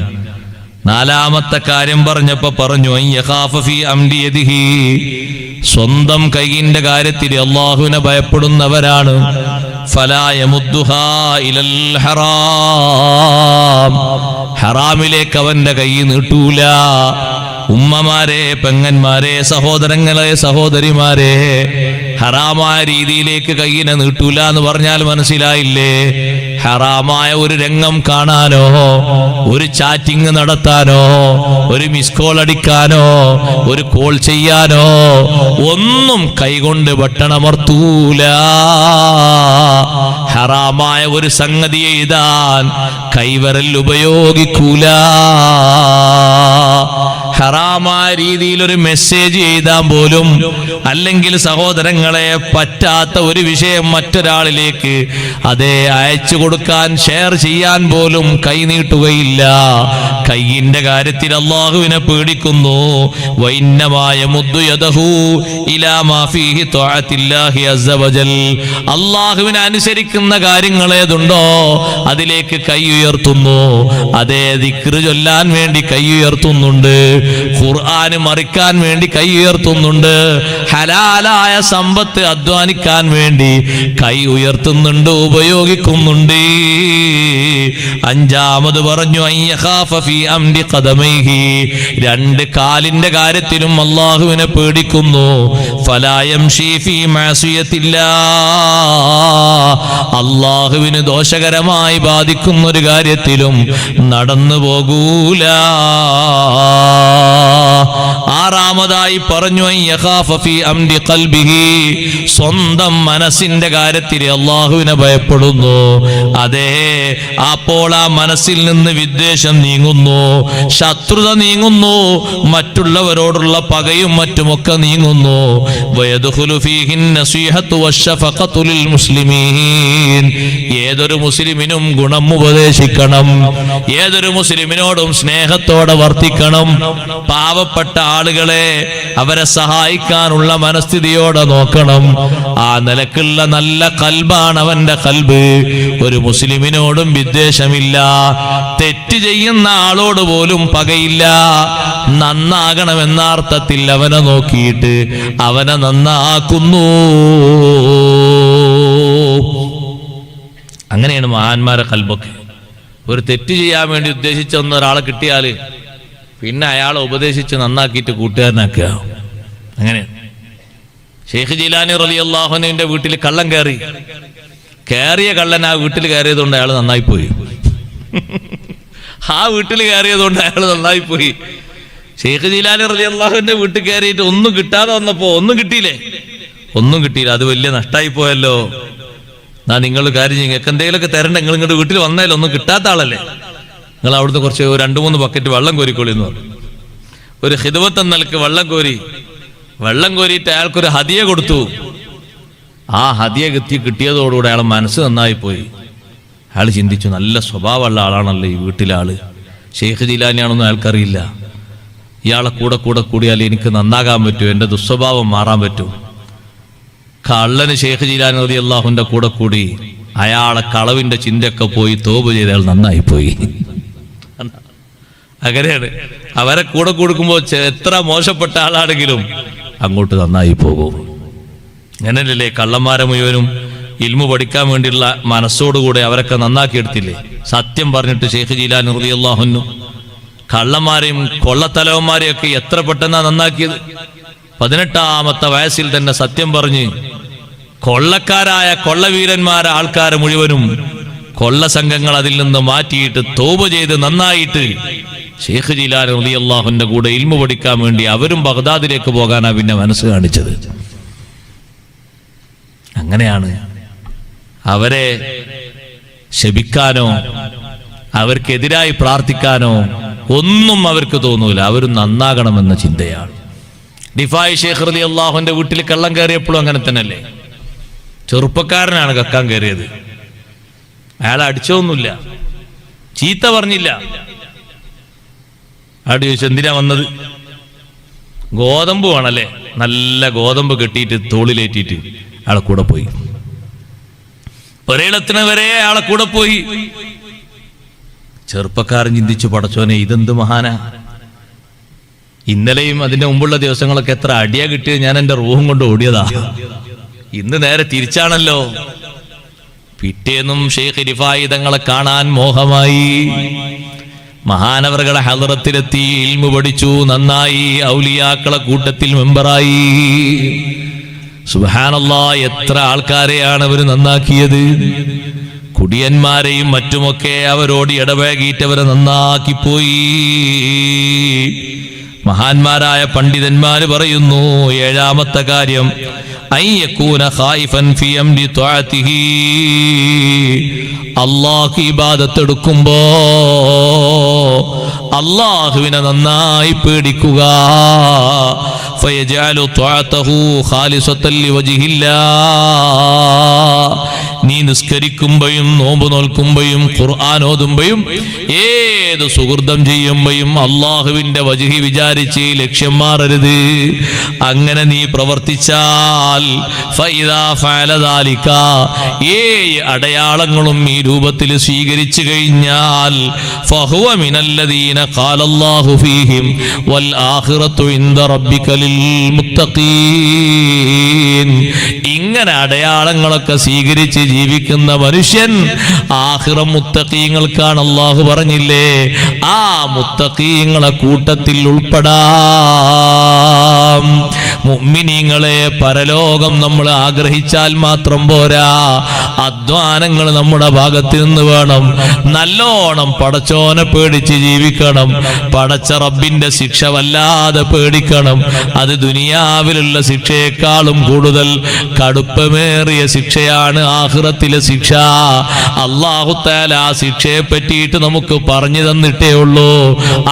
നാലാമത്തെ കാര്യം പറഞ്ഞപ്പോ പറഞ്ഞു അയ്യഖാഫ ഫീ അംരി യദിഹി. സ്വന്തം കൈയിന്റെ കാര്യത്തിൽ അല്ലാഹുവിനെ ഭയപ്പെടുന്നവരാണ്. ഫലാ യമുദ്ദുഹാ ഇലൽ ഹറാം. ഹറാമിലേക്ക് അവന്റെ കൈ നീട്ടൂല. ഉമ്മമാരെ, പെങ്ങന്മാരെ, സഹോദരങ്ങളെ, സഹോദരിമാരെ, ഹറാമായ രീതിയിലേക്ക് കൈയിനെ നീട്ടൂല എന്ന് പറഞ്ഞാൽ മനസ്സിലായില്ലേ? ഹറാമായ ഒരു രംഗം കാണാനോ, ഒരു ചാറ്റിംഗ് നടത്താനോ, ഒരു മിസ് കോൾ അടിക്കാനോ, ഒരു കോൾ ചെയ്യാനോ ഒന്നും കൈകൊണ്ട് ബട്ടണമർത്തൂല. ഹറാമായ ഒരു സംഗതി എഴുതാൻ കൈവരൽ ഉപയോഗിക്കൂല. ഹറാമായ രീതിയിൽ ഒരു മെസ്സേജ് എഴുതാൻ പോലും, അല്ലെങ്കിൽ സഹോദരങ്ങളെ പറ്റാത്ത ഒരു വിഷയം മറ്റൊരാളിലേക്ക് അതേ അയച്ചു കൊടുക്കാൻ, ഷെയർ ചെയ്യാൻ പോലും കൈ നീട്ടുകയില്ല. കയ്യിന്റെ കാര്യത്തിൽ അല്ലാഹുവിനെ പേടിക്കുന്നു. വഇന്നമായ മുദ്ദു യദഹു ഇലാ മാ ഫീഹി തഅത്തില്ലാഹി അസ്സ വജൽ. അല്ലാഹുവിനെ അനുസരിക്കുന്ന കാര്യങ്ങൾ ഏതുണ്ടോ അതിലേക്ക് കൈ ഉയർത്തുന്നു. അതേ ദിക്ർ ചൊല്ലാൻ വേണ്ടി കൈ ഉയർത്തുന്നുണ്ട്, ഖുർആൻ മറിക്കാൻ വേണ്ടി കൈ ഉയർത്തുന്നുണ്ട്, ഹലാലായ സമ്പത്ത് അധ്വാനിക്കാൻ വേണ്ടി കൈ ഉയർത്തുന്നുണ്ട്, ഉപയോഗിക്കുന്നുണ്ട്. അഞ്ചാമത് പറഞ്ഞു അയ്യഖാഫ ഫീ അംരി ഖദമൈഹി. രണ്ട് കാലിന്റെ കാര്യത്തിലും അല്ലാഹുവിനെ പേടിക്കുന്നു. ഫലാ യംശി ഫീ മഅസിയത്തില്ലാഹ്. അല്ലാഹുവിന് ദോഷകരമായി ബാധിക്കുന്ന ഒരു കാര്യത്തിലും നടന്നു പോകൂല. ആറാമതായി പറഞ്ഞു അയ്യഖാഫ ഫീ അംരി ഖൽബിഹി. സ്വന്തം മനസ്സിന്റെ കാര്യത്തിൽ അല്ലാഹുവിനെ ഭയപ്പെടുന്നു. അതേ, അപ്പോൾ ആ മനസ്സിൽ നിന്ന് വിദ്വേഷം നീങ്ങുന്നു, ശത്രുത നീങ്ങുന്നു, മറ്റുള്ളവരോടുള്ള പകയും മറ്റുമൊക്കെ നീങ്ങുന്നു. വയദ്ഖുലു ഫീഹി നസീഹത്തു വശഫഖത്തു ലിൽ മുസ്ലിമീൻ. ഏതൊരു മുസ്ലിമിനും ഗുണം ഉപദേശിക്കണം, ഏതൊരു മുസ്ലിമിനോടും സ്നേഹത്തോടെ വർത്തിക്കണം. പാവപ്പെട്ട ആളുകളെ അവരെ സഹായിക്കാനുള്ള മനസ്ഥിതിയോടെ നോക്കണം. ആ നിലക്കുള്ള നല്ല കൽബാണ് അവന്റെ കൽബ്. ഒരു മുസ്ലിമിനോടും വിദ്വേഷമില്ല, തെറ്റ് ചെയ്യുന്ന ആളോട് പോലും പകയില്ല. നന്നാകണമെന്ന അർത്ഥത്തിൽ അവനെ നോക്കിയിട്ട് അവനെ നന്നാക്കുന്നു. അങ്ങനെയാണ് മഹാന്മാരെ കൽബൊക്കെ. ഒരു തെറ്റ് ചെയ്യാൻ വേണ്ടി ഉദ്ദേശിച്ച ഒരാളെ കിട്ടിയാൽ പിന്നെ അയാളെ ഉപദേശിച്ച് നന്നാക്കിയിട്ട് കൂട്ടുകാരനാക്കുക. അങ്ങനെയാണ്. ഷെയ്ഖ് ജീലാനി റളിയല്ലാഹു അൻഹുവിന്റെ വീട്ടിൽ കള്ളൻ കയറിയ കള്ളൻ ആ വീട്ടിൽ കയറിയതുകൊണ്ട് അയാൾ നന്നായിപ്പോയി. ആ വീട്ടിൽ കയറിയതുകൊണ്ട് അയാൾ നന്നായിപ്പോയി. ഷെയ്ഖ് ജീലാനി റളിയല്ലാഹു അൻഹുവിന്റെ വീട്ടിൽ കയറിയിട്ട് ഒന്നും കിട്ടാതെ വന്നപ്പോ ഒന്നും കിട്ടിയില്ല. അത് വലിയ നഷ്ടമായി പോയല്ലോ. നിങ്ങൾ കാര്യം നിങ്ങൾക്ക് എന്തെങ്കിലുമൊക്കെ തരണ്ട, നിങ്ങൾ ഇങ്ങോട്ട് വീട്ടിൽ വന്നാലും ഒന്നും കിട്ടാത്ത ആളല്ലേ, നിങ്ങൾ അവിടുന്ന് കുറച്ച് 2-3 ബക്കറ്റ് വെള്ളം കോരിക്കോളി എന്ന് പറഞ്ഞു. ഒരു ഖിദ്മത്ത് എന്ന നിലക്ക് വെള്ളം കോരിയിട്ട് അയാൾക്കൊരു ഹദിയ കൊടുത്തു. ആ ഹദിയ കിട്ടിയതോടുകൂടെ അയാളെ മനസ്സ് നന്നായി പോയി. അയാൾ ചിന്തിച്ചു, നല്ല സ്വഭാവമുള്ള ആളാണല്ലോ ഈ വീട്ടിലെ ആള്, ഷെയ്ഖ് ജീലാനിയാണെന്നും അയാൾക്കറിയില്ല. ഇയാളെ കൂടെ കൂടിയാൽ എനിക്ക് നന്നാകാൻ പറ്റും, എൻ്റെ ദുസ്വഭാവം മാറാൻ പറ്റും. കള്ളന് ഷെയ്ഖ് ജീലാനി റളിയല്ലാഹുവിന്റെ കൂടെ കൂടി അയാളെ കളവിന്റെ ചിന്തയൊക്കെ പോയി തോപ ചെയ്ത് അയാൾ നന്നായിപ്പോയി. അങ്ങനെയാണ്. അവരെ കൂടെ കൊടുക്കുമ്പോൾ എത്ര മോശപ്പെട്ട ആളാണെങ്കിലും അങ്ങോട്ട് നന്നായി പോകും. അങ്ങനെയല്ലേ കള്ളന്മാരെ മുഴുവനും ഇൽമു പഠിക്കാൻ വേണ്ടിയുള്ള മനസ്സോടുകൂടെ അവരൊക്കെ നന്നാക്കിയെടുത്തില്ലേ. സത്യം പറഞ്ഞിട്ട് ഷെയ്ഖ് ജീലാനി റളിയല്ലാഹു അൻഹു കള്ളന്മാരെയും കൊള്ളത്തലവന്മാരെയും ഒക്കെ എത്ര പെട്ടെന്നാ നന്നാക്കിയത്. 18-ാമത്തെ വയസ്സിൽ തന്നെ സത്യം പറഞ്ഞ് കൊള്ളക്കാരായ കൊള്ളവീരന്മാരെ ആൾക്കാരെ മുഴുവനും കൊള്ള സംഘങ്ങൾ അതിൽ നിന്ന് മാറ്റിയിട്ട് തൗബ ചെയ്ത് നന്നായിട്ട് ഷെയ്ഖ് ജീലാനി റളിയല്ലാഹുവിന്റെ കൂടെ ഇൽമു പഠിക്കാൻ വേണ്ടി അവരും ബഗ്ദാദിലേക്ക് പോകാനാ പിന്നെ മനസ്സ് കാണിച്ചത്. അങ്ങനെയാണ്. അവരെ ശപിക്കാനോ അവർക്കെതിരായി പ്രാർത്ഥിക്കാനോ ഒന്നും അവർക്ക് തോന്നൂല. അവർ നന്നാകണമെന്ന ചിന്തയാണ്. റിഫായി ഷെയ്ഖ് റളിയല്ലാഹുവിന്റെ വീട്ടിൽ കള്ളം കയറിയപ്പോഴും അങ്ങനെ തന്നെയല്ലേ. ചെറുപ്പക്കാരനാണ് കക്കാൻ കയറിയത്. അയാളെ അടിച്ചൊന്നുമില്ല, ചീത്ത പറഞ്ഞില്ല. അയാൾ ചോദിച്ചു, എന്തിനാ വന്നത്? ഗോതമ്പ് വേണല്ലേ. നല്ല ഗോതമ്പ് കെട്ടിയിട്ട് തോളിലേറ്റിട്ട് അയാളെ കൂടെ പോയി. ഒരേളത്തിന് വരെ അയാളെ കൂടെ പോയി. ചെറുപ്പക്കാരൻ ചിന്തിച്ചു, പടച്ചോനെ ഇതെന്ത് മഹാനാ. ഇന്നലെയും അതിന്റെ മുമ്പുള്ള ദിവസങ്ങളൊക്കെ എത്ര അടിയാ കിട്ടിയത്, ഞാൻ എന്റെ റൂഹും കൊണ്ട് ഓടിയതാ. ഇന്ന് നേരെ തിരിച്ചാണല്ലോ. പിറ്റേന്നും ഷെയ്ഖ് റിഫായി തങ്ങളെ കാണാൻ മോഹമായി. മഹാനവറുകളെ ഹളറത്തിലെത്തി ഇൽമു പഠിച്ചു, നന്നായി, ഔലിയാക്കളെ കൂട്ടത്തിൽ മെമ്പറായി. സുബ്ഹാനല്ലാഹ്, എത്ര ആൾക്കാരെയാണ് അവർ നന്നാക്കിയത്. കുടിയന്മാരെയും മറ്റുമൊക്കെ അവരോട് ഇടപഴകിയിട്ട് അവരെ നന്നാക്കിപ്പോയി. മഹാന്മാരായ പണ്ഡിതന്മാര് പറയുന്നു, 7-ാമത്തെ കാര്യം അയ്യകൂന ഖായിഫൻ ഫി അംരി ത്വഅതിഹി. അല്ലാഹു ഇബാദത്ത് എടുക്കുമ്പോ അല്ലാഹുവിനെ നന്നായി പേടിക്കുക. ഫയജഅലു ത്വഅതഹു ഖാലിസത്തൻ ലിവജ്ഹില്ലാഹ്. നീ നിസ്കരിക്കുമ്പോഴും നോമ്പ് നോൽക്കുമ്പോഴും ഖുർആൻ ഓതുമ്പോഴും ഏത് സുഹൃതം ചെയ്യുമ്പോഴും അള്ളാഹുവിന്റെ വജ്ഹി വിചാരിച്ച് ലക്ഷ്യം മാറരുത്. അങ്ങനെ നീ പ്രവർത്തിച്ചാൽ ഫഇദാ ഫഅല ദാലിക, ഏഴ് അടയാളങ്ങളും ഈ രൂപത്തിൽ സ്വീകരിച്ചു കഴിഞ്ഞാൽ ഫഹുവ മിനല്ലദീന ഖാലല്ലാഹു ഫീഹിം വൽ ആഖിറത്തു ഇൻദ റബ്ബിക ലിൽ മുത്തഖീൻ. ഇങ്ങനെ അടയാളങ്ങളൊക്കെ സ്വീകരിച്ച് ജീവിക്കുന്ന മനുഷ്യൻ ആഖിറം മുത്തഖീങ്ങൾക്കാണ് അല്ലാഹു പറഞ്ഞില്ലേ, ആ മുത്തഖീങ്ങളെ കൂട്ടത്തിൽ ഉൾപ്പെടാം. മുഅ്മിനീങ്ങളെ, പരലോകം നമ്മൾ ആഗ്രഹിച്ചാൽ മാത്രം പോരാ, അധ്വാനങ്ങൾ നമ്മുടെ ഭാഗത്ത് നിന്ന് വേണം. നല്ലോണം പടച്ചോനെ പേടിച്ച് ജീവിക്കണം. പടച്ച റബ്ബിന്റെ ശിക്ഷ വല്ലാതെ പേടിക്കണം. അത് ദുനിയാവിലുള്ള ശിക്ഷയെക്കാളും കൂടുതൽ കടുപ്പമേറിയ ശിക്ഷയാണ് ആഖിറത്തിലെ ശിക്ഷ. അല്ലാഹു തആല ആ ശിക്ഷയെ പറ്റിയിട്ട് നമുക്ക് പറഞ്ഞു തന്നിട്ടേ ഉള്ളൂ.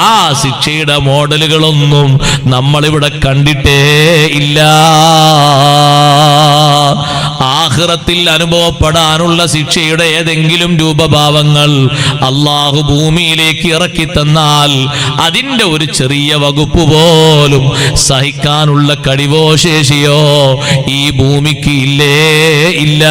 ആ ശിക്ഷയുടെ മോഡലുകളൊന്നും നമ്മളിവിടെ കണ്ടിട്ടേ ഇല്ല. ആഖിറത്തിൽ അനുഭവപ്പെടാനുള്ള ശിക്ഷയുടെ ഏതെങ്കിലും രൂപഭാവങ്ങൾ അല്ലാഹു ഭൂമിയിലേക്ക് ഇറക്കി തന്നാൽ അതിന്റെ ഒരു ചെറിയ വകുപ്പ് പോലും സഹിക്കാനുള്ള കഴിവോ ശേഷിയോ ഈ ഭൂമിക്ക് ഇല്ലേ ഇല്ല.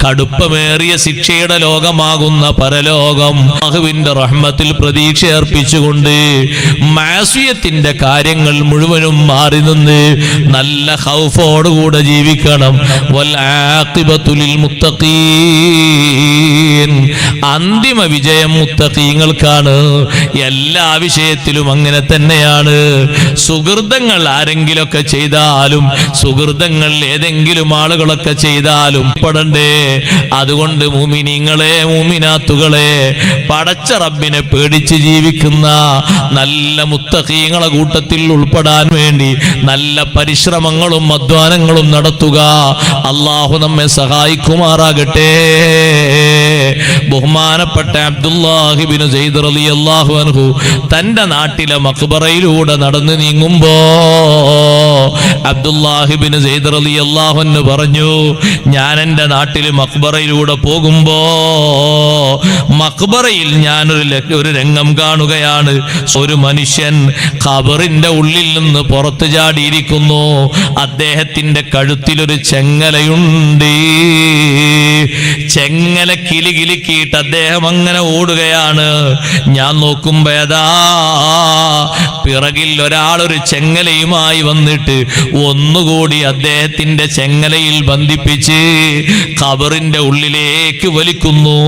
കടുപ്പമേറിയ ശിക്ഷയുടെ ലോകമാകുന്ന പരലോകം അല്ലാഹുവിന്റെ റഹ്മത്തിൽ പ്രതീക്ഷ അർപ്പിച്ചുകൊണ്ട് മാസിയത്തിന്റെ കാര്യങ്ങൾ മുഴുവനും മാറി നിന്ന് നല്ല ഖൗഫോടുകൂടെ ജീവിക്കണം. വൽ ആഖിബത്തു ലിൽ മുത്തഖീൻ, അന്തിമ വിജയം മുത്തഖീങ്ങൾക്കാണ്. എല്ലാ വിഷയത്തിലും അങ്ങനെ തന്നെയാണ്. സുഹൃതങ്ങൾ ആരെങ്കിലൊക്കെ ചെയ്താലും, സുഹൃതങ്ങൾ ഏതെങ്കിലും ആളുകളൊക്കെ ചെയ്താലും പെടണ്ടേ. അതുകൊണ്ട് മുഅ്മിനീങ്ങളെ, മുഅ്മിനാത്തുകളെ, പടച്ച റബ്ബിനെ പേടിച്ച് ജീവിക്കുന്ന നല്ല മുത്തഖീങ്ങളെ കൂട്ടത്തിൽ ഉൾപ്പെടാൻ വേണ്ടി നല്ല പരിശ്രമങ്ങളും അധ്വാനങ്ങളും നടത്തുക. അല്ലാഹു നമ്മെ സഹായിക്കുമാറാകട്ടെ. ബഹുമാനപ്പെട്ട അബ്ദുല്ലാഹി ഇബ്നു സൈദ് റളിയല്ലാഹു അൻഹു തന്റെ നാട്ടിലെ മഖ്ബറയിലൂടെ നടന്നു നീങ്ങുമ്പോ അബ്ദുല്ലാഹി ഇബ്നു സൈദ് റളിയല്ലാഹു അൻഹു പറഞ്ഞു, ഞാൻ എൻ്റെ നാട്ടിലെ മഖ്ബറയിലൂടെ പോകുമ്പോ മഖ്ബറയിൽ ഞാൻ ഒരു രംഗം കാണുകയാണ്. ഒരു മനുഷ്യൻ ഖബറിന്റെ ഉള്ളിൽ നിന്ന് പുറത്തു ചാടിയിരിക്കുന്നു. അദ്ദേഹത്തിന്റെ കഴുത്തിലൊരു ചെങ്ങലയുണ്ട്. ചെങ്ങല കിലുകിലുക്കിയിട്ട് അദ്ദേഹം അങ്ങനെ ഓടുകയാണ്. ഞാൻ നോക്കുമ്പോ ഏതാ പിറകിൽ ഒരാളൊരു ചെങ്ങലയുമായി വന്നിട്ട് ഒന്നുകൂടി അദ്ദേഹത്തിന്റെ ചെങ്ങലയിൽ ബന്ധിപ്പിച്ച് ഖബറിന്റെ ഉള്ളിലേക്ക് വലിക്കുന്നു.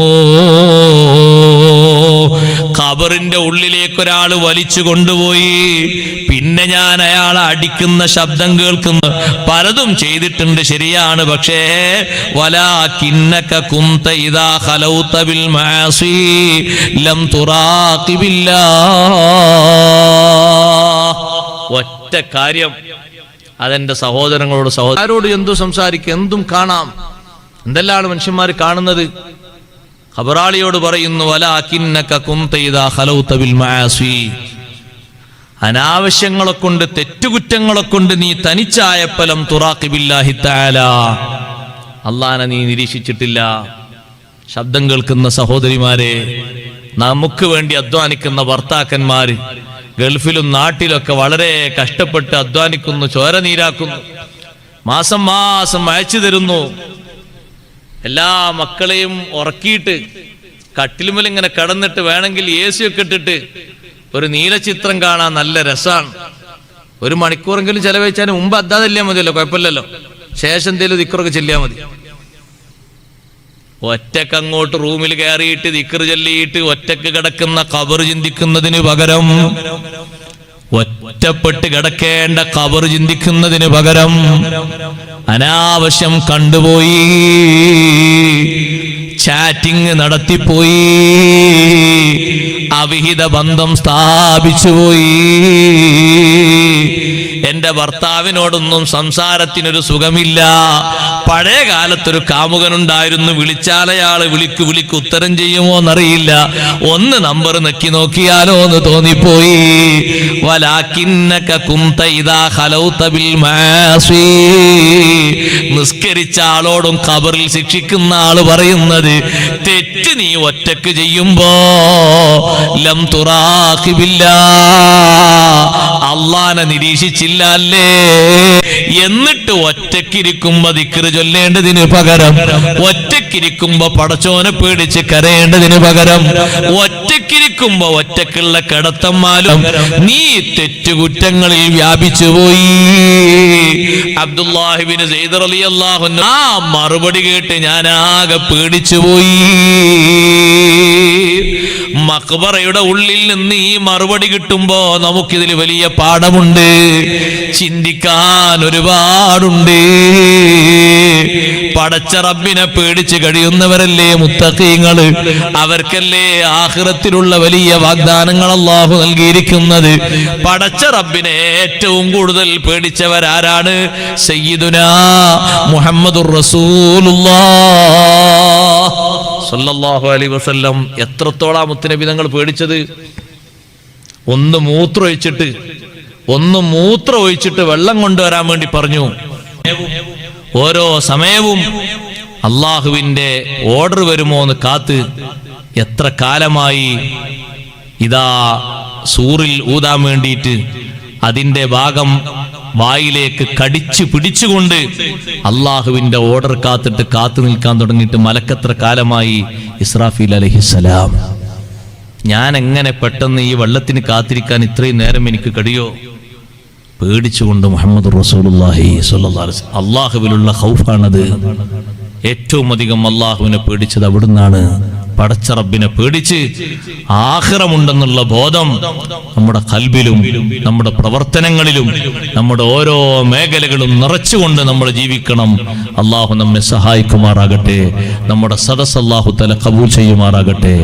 ഖബറിന്റെ ഉള്ളിലേക്ക് ഒരാൾ വലിച്ചു കൊണ്ടുപോയി. പിന്നെ ഞാൻ അയാളെ അടിക്കുന്ന ശബ്ദം കേൾക്കുന്നു. പലതും ചെയ്തിട്ടുണ്ട്, ശരിയാണ്. പക്ഷേ വലാകിന്നക കുന്ത ഇദാ ഖലൗത ബിൽ മആസി ലം തുറാഖിബില്ലാഹ്. ഒറ്റ കാര്യം, അതെന്റെ സഹോദരങ്ങളോട്, സഹോദരരോട് എന്തു സംസാരിക്കുക, എന്തും കാണാം. എന്തെല്ലാം മനുഷ്യന്മാർ കാണുന്നത്. ഖബറാളിയോട് പറയുന്നു, വലാകിന്നക കുന്ത ഇദാ ഖലൗത ബിൽ മആസി, അനാവശ്യങ്ങളെ കൊണ്ട്, തെറ്റുകുറ്റങ്ങളെ കൊണ്ട് നീ തനിച്ചായപ്പലം തുറാഖിബില്ലാഹി തആല, അല്ലാഹനെ നീ നിരീക്ഷിച്ചിട്ടില്ല. ശബ്ദം കേൾക്കുന്ന സഹോദരിമാരെ, നമുക്ക് വേണ്ടി അധ്വാനിക്കുന്ന ഭർത്താക്കന്മാര് ഗൾഫിലും നാട്ടിലൊക്കെ വളരെ കഷ്ടപ്പെട്ട് അധ്വാനിക്കുന്നു, ചോര നീരാക്കുന്നു, മാസം മാസം അയച്ചു തരുന്നു. എല്ലാ മക്കളെയും ഉറക്കിയിട്ട് കട്ടിലുമേൽ ഇങ്ങനെ കിടന്നിട്ട് വേണമെങ്കിൽ AC ഒക്കെ ഇട്ടിട്ട് ഒരു നീലചിത്രം കാണാൻ നല്ല രസമാണ്. ഒരു മണിക്കൂറെങ്കിലും ചെലവഴിച്ചാൽ മുമ്പ് അദ്ദാതല്ലേ മതിയല്ലോ, കുഴപ്പമില്ലല്ലോ. ശേഷം എന്തേലും ദിക്റൊക്കെ ചെല്ലിയാൽ മതി. ഒറ്റക്ക് അങ്ങോട്ട് റൂമിൽ കയറിയിട്ട് ദിക്ർ ചൊല്ലിയിട്ട് ഒറ്റക്ക് കിടക്കുന്ന ഖബർ ചിന്തിക്കുന്നതിന് പകരം, ഒറ്റപ്പെട്ട് കിടക്കേണ്ട ഖബർ ചിന്തിക്കുന്നതിന് പകരം അനാവശ്യം കണ്ടുപോയി, ചാറ്റിംഗ് നടത്തിപ്പോയി, അവിഹിത ബന്ധം സ്ഥാപിച്ചുപോയി. എന്റെ ഭർത്താവിനോടൊന്നും സംസാരത്തിനൊരു സുഖമില്ല, പഴയ കാലത്തൊരു കാമുകനുണ്ടായിരുന്നു. വിളിച്ചാലയാള് വിളിക്ക് ഉത്തരം ചെയ്യുമോ എന്നറിയില്ല. ഒന്ന് നമ്പർ നെക്കി നോക്കിയാലോ എന്ന് തോന്നിപ്പോയി. വലാകിന്നക കുന്ത ഇദാ ഖലൗത ബിൽ മാസി. നിസ്കരിച്ച ആളോടും ഖബറിൽ ശിക്ഷിക്കുന്ന ആള് പറയുന്നത്, തെറ്റ് നീ ഒറ്റക്ക് ചെയ്യുമ്പോ ലം തുറാഖിബില്ലാ, അള്ളാനെ നിരീക്ഷിച്ചില്ല അല്ലേ. എന്നിട്ട് ഒറ്റക്കിരിക്കുമ്പോ ദിക്ർ ചൊല്ലേണ്ടതിന് പകരം, ഒറ്റക്കിരിക്കുമ്പോ പടച്ചോനെ പേടിച്ച് കരയേണ്ടതിന് പകരം, ഒറ്റക്കിരിക്കുമ്പോ ഒറ്റക്കുള്ള കിടത്തമ്മാലും നീ തെറ്റുകുറ്റങ്ങളിൽ വ്യാപിച്ചു പോയി. അബ്ദുല്ലാഹിബ്നു സയ്യിദ് റളിയല്ലാഹു അൻഹു ആ മറുപടി കേട്ട് ഞാൻ ആകെ പേടിച്ചു പോയി. മഖ്ബറയുടെ ഉള്ളിൽ നിന്ന് ഈ മറുപടി കിട്ടുമ്പോ നമുക്കിതിൽ വലിയ പാഠമുണ്ട്, ചിന്തിക്കാൻ ഒരുപാടുണ്ട്. പടച്ച റബ്ബിനെ പേടിച്ച് കഴിയുന്നവരല്ലേ മുത്തഖീങ്ങള്. അവർക്കല്ലേ ആഖിറത്തിലുള്ള വലിയ വാഗ്ദാനങ്ങൾ അല്ലാഹു നൽകിയിരിക്കുന്നത്. പടച്ച റബ്ബിനെ ഏറ്റവും കൂടുതൽ പേടിച്ചവരാരാണ്? സയ്യിദുനാ മുഹമ്മദുർ റസൂലുള്ളാഹ് സല്ലല്ലാഹു അലൈഹി വസല്ലം. എത്രത്തോളം മുത്തുനബി തങ്ങൾ പേടിച്ചത്. ഒന്ന് മൂത്രം ഒഴിച്ചിട്ട് വെള്ളം കൊണ്ടുവരാൻ വേണ്ടി പറഞ്ഞു. ഓരോ സമയവും അള്ളാഹുവിന്റെ ഓർഡർ വരുമോ എന്ന് കാത്ത് എത്ര കാലമായി ഇതാ സൂറിൽ ഊതാൻ വേണ്ടിയിട്ട് അതിന്റെ ഭാഗം വായിലേക്ക് കടിച്ചു പിടിച്ചുകൊണ്ട് അള്ളാഹുവിന്റെ ഓർഡർ കാത്തു നിൽക്കാൻ തുടങ്ങിയിട്ട് മലക്കത്ര കാലമായി. ഇസ്രാഫീൽ അലൈഹിസ്സലാം, ഞാൻ എങ്ങനെ പെട്ടെന്ന് ഈ വെള്ളത്തിന് കാത്തിരിക്കാൻ ഇത്രയും നേരം എനിക്ക് കഴിയോ? പേടിച്ചുകൊണ്ട് മുഹമ്മദ് റസൂലുള്ളാഹി സ്വല്ലല്ലാഹു അലൈഹി വസല്ലം. അള്ളാഹുവിലുള്ള ഖൗഫാണത്. ഏറ്റവും അധികം അള്ളാഹുവിനെ പേടിച്ചത് അവിടുന്നാണ്. പടച്ച റബ്ബിനെ പേടിച്ച് ആഖിറമുണ്ടെന്നുള്ള ബോധം നമ്മുടെ ഖൽബിലും നമ്മുടെ പ്രവർത്തനങ്ങളിലും നമ്മുടെ ഓരോ മേഖലകളും നിറച്ചുകൊണ്ട് നമ്മൾ ജീവിക്കണം. അള്ളാഹു നമ്മെ സഹായിക്കുമാറാകട്ടെ. നമ്മുടെ സദസ്സ് അല്ലാഹു തആല ഖബൂൽ ചെയ്യുമാറാകട്ടെ.